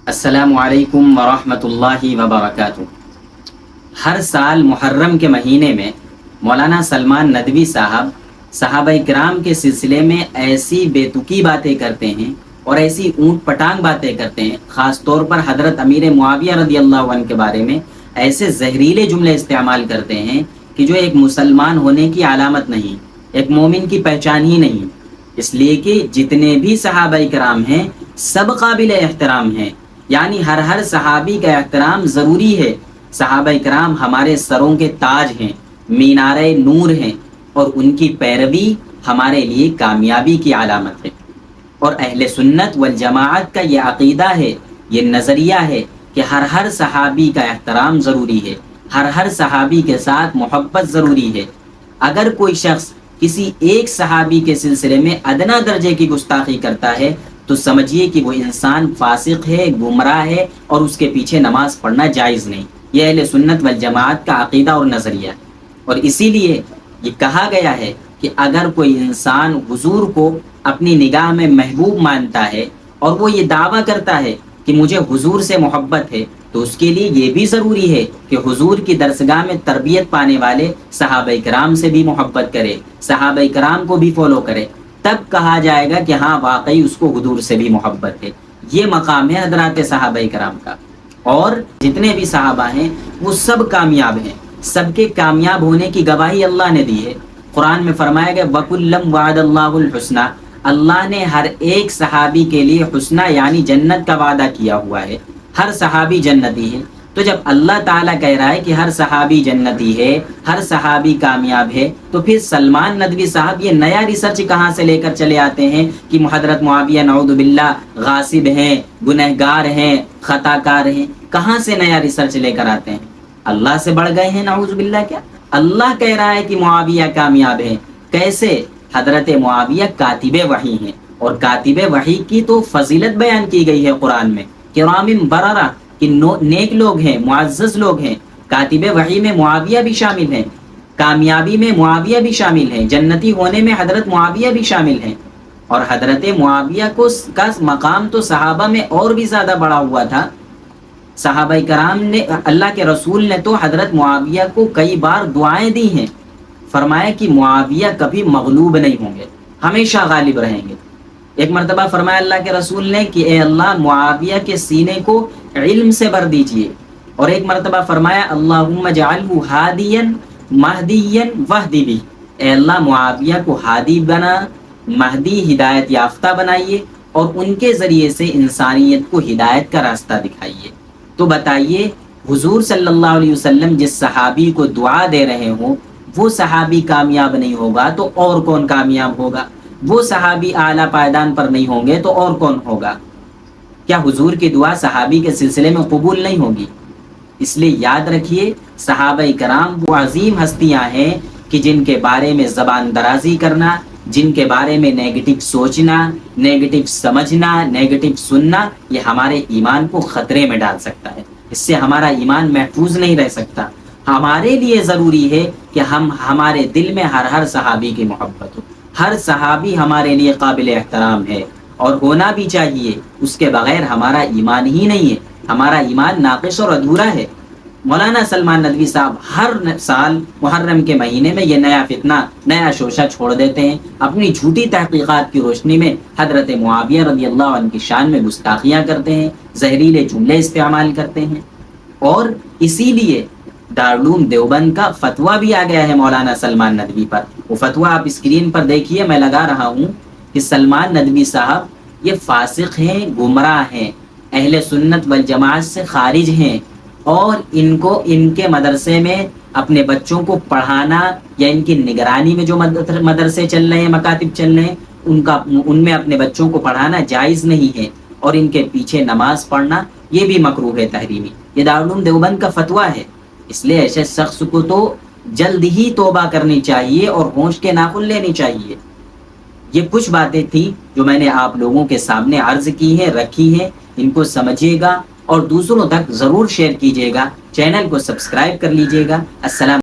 السلام علیکم ورحمۃ اللہ وبرکاتہ۔ ہر سال محرم کے مہینے میں مولانا سلمان ندوی صاحب صحابہ کرام کے سلسلے میں ایسی بے تکی باتیں کرتے ہیں اور ایسی اونٹ پٹانگ باتیں کرتے ہیں، خاص طور پر حضرت امیر معاویہ رضی اللہ عنہ کے بارے میں ایسے زہریلے جملے استعمال کرتے ہیں کہ جو ایک مسلمان ہونے کی علامت نہیں، ایک مومن کی پہچان ہی نہیں، اس لیے کہ جتنے بھی صحابہ کرام ہیں سب قابل احترام ہیں، یعنی ہر صحابی کا احترام ضروری ہے۔ صحابہ کرام ہمارے سروں کے تاج ہیں، مینارے نور ہیں، اور ان کی پیروی ہمارے لیے کامیابی کی علامت ہے۔ اور اہل سنت والجماعت کا یہ عقیدہ ہے، یہ نظریہ ہے کہ ہر صحابی کا احترام ضروری ہے، ہر صحابی کے ساتھ محبت ضروری ہے۔ اگر کوئی شخص کسی ایک صحابی کے سلسلے میں ادنا درجے کی گستاخی کرتا ہے تو سمجھیے کہ وہ انسان فاسق ہے، گمراہ ہے، اور اس کے پیچھے نماز پڑھنا جائز نہیں۔ یہ اہل سنت والجماعت کا عقیدہ اور نظریہ ہے، اور اسی لیے یہ کہا گیا ہے کہ اگر کوئی انسان حضور کو اپنی نگاہ میں محبوب مانتا ہے اور وہ یہ دعویٰ کرتا ہے کہ مجھے حضور سے محبت ہے، تو اس کے لیے یہ بھی ضروری ہے کہ حضور کی درسگاہ میں تربیت پانے والے صحابہ کرام سے بھی محبت کرے، صحابہ کرام کو بھی فالو کرے، تب کہا جائے گا کہ ہاں واقعی اس کو حضور سے بھی محبت ہے۔ یہ مقام ہے حضرات صحابہ کرام کا، اور جتنے بھی صحابہ ہیں وہ سب کامیاب ہیں، سب کے کامیاب ہونے کی گواہی اللہ نے دی ہے۔ قرآن میں فرمایا گیا وَكُلًّا وَعَدَ اللَّهُ الْحُسْنَى، اللہ نے ہر ایک صحابی کے لیے حسنہ یعنی جنت کا وعدہ کیا ہوا ہے، ہر صحابی جنتی ہے۔ تو جب اللہ تعالیٰ کہہ رہا ہے کہ ہر صحابی جنتی ہے، ہر صحابی کامیاب ہے، تو پھر سلمان ندوی صاحب یہ نیا ریسرچ کہاں سے لے کر چلے آتے ہیں کہ حضرت معاویہ نعوذ باللہ غاصب ہیں، گنہگار ہیں، خطا کار ہیں؟ کہاں سے نیا ریسرچ لے کر آتے ہیں؟ اللہ سے بڑھ گئے ہیں نعوذ باللہ کیا؟ اللہ کہہ رہا ہے کہ معاویہ کامیاب ہیں، کیسے؟ حضرت معاویہ کاتب وحی ہیں، اور کاتب وحی کی تو فضیلت بیان کی گئی ہے قرآن میں، کرام بررہ، کہ نیک لوگ ہیں، معزز لوگ ہیں۔ کاتب وحی میں معاویہ بھی شامل ہیں، کامیابی میں معاویہ بھی شامل ہیں، جنتی ہونے میں حضرت معاویہ بھی شامل ہیں۔ اور حضرت معاویہ کا مقام تو صحابہ میں اور بھی زیادہ بڑا ہوا تھا۔ صحابہ کرام نے، اللہ کے رسول نے تو حضرت معاویہ کو کئی بار دعائیں دی ہیں، فرمایا کہ معاویہ کبھی مغلوب نہیں ہوں گے، ہمیشہ غالب رہیں گے۔ ایک مرتبہ فرمایا اللہ کے رسول نے کہ اے اللہ معاویہ کے سینے کو علم سے بھر دیجئے، اور ایک مرتبہ فرمایا اللہم اجعلہ ہادیا مہدیا واہدی بہ، اے اللہ معاویہ کو ہادی بنا، مہدی ہدایت یافتہ بنائیے، اور ان کے ذریعے سے انسانیت کو ہدایت کا راستہ دکھائیے۔ تو بتائیے حضور صلی اللہ علیہ وسلم جس صحابی کو دعا دے رہے ہوں وہ صحابی کامیاب نہیں ہوگا تو اور کون کامیاب ہوگا؟ وہ صحابی اعلیٰ پائدان پر نہیں ہوں گے تو اور کون ہوگا؟ کیا حضور کی دعا صحابی کے سلسلے میں قبول نہیں ہوگی؟ اس لیے یاد رکھیے صحابہ کرام وہ عظیم ہستیاں ہیں کہ جن کے بارے میں زبان درازی کرنا، جن کے بارے میں نیگیٹو سوچنا، نیگیٹو سمجھنا، نیگیٹو سننا، یہ ہمارے ایمان کو خطرے میں ڈال سکتا ہے، اس سے ہمارا ایمان محفوظ نہیں رہ سکتا۔ ہمارے لیے ضروری ہے کہ ہمارے دل میں ہر صحابی کی محبت ہو، ہر صحابی ہمارے لیے قابل احترام ہے، اور ہونا بھی چاہیے، اس کے بغیر ہمارا ایمان ہی نہیں ہے، ہمارا ایمان ناقص اور ادھورا ہے۔ مولانا سلمان ندوی صاحب ہر سال محرم کے مہینے میں یہ نیا فتنہ، نیا شوشہ چھوڑ دیتے ہیں، اپنی جھوٹی تحقیقات کی روشنی میں حضرت معاویہ رضی اللہ عنہ کی شان میں گستاخیاں کرتے ہیں، زہریلے جملے استعمال کرتے ہیں۔ اور اسی لیے دارالعلوم دیوبند کا فتویٰ بھی آ گیا ہے مولانا سلمان ندوی پر، وہ فتویٰ آپ اسکرین پر دیکھیے، میں لگا رہا ہوں کہ سلمان ندوی صاحب یہ فاسق ہیں، گمراہ ہیں، اہل سنت والجماعت سے خارج ہیں، اور ان کو ان کے مدرسے میں اپنے بچوں کو پڑھانا یا ان کی نگرانی میں جو مدرسے چل رہے ہیں، مکاتب چل رہے ہیں، ان میں اپنے بچوں کو پڑھانا جائز نہیں ہے، اور ان کے پیچھے نماز پڑھنا یہ بھی مکروہ ہے تحریمی۔ یہ دارالعلوم دیوبند کا فتویٰ ہے، اس لیے ایسے شخص کو تو جلد ہی توبہ کرنی چاہیے اور ہوش کے ناخن لینی چاہیے۔ یہ کچھ باتیں تھیں جو میں نے آپ لوگوں کے سامنے عرض کی ہیں، رکھی ہیں، ان کو سمجھیے گا اور دوسروں تک ضرور شیئر کیجیے گا، چینل کو سبسکرائب کر لیجیے گا۔ السلام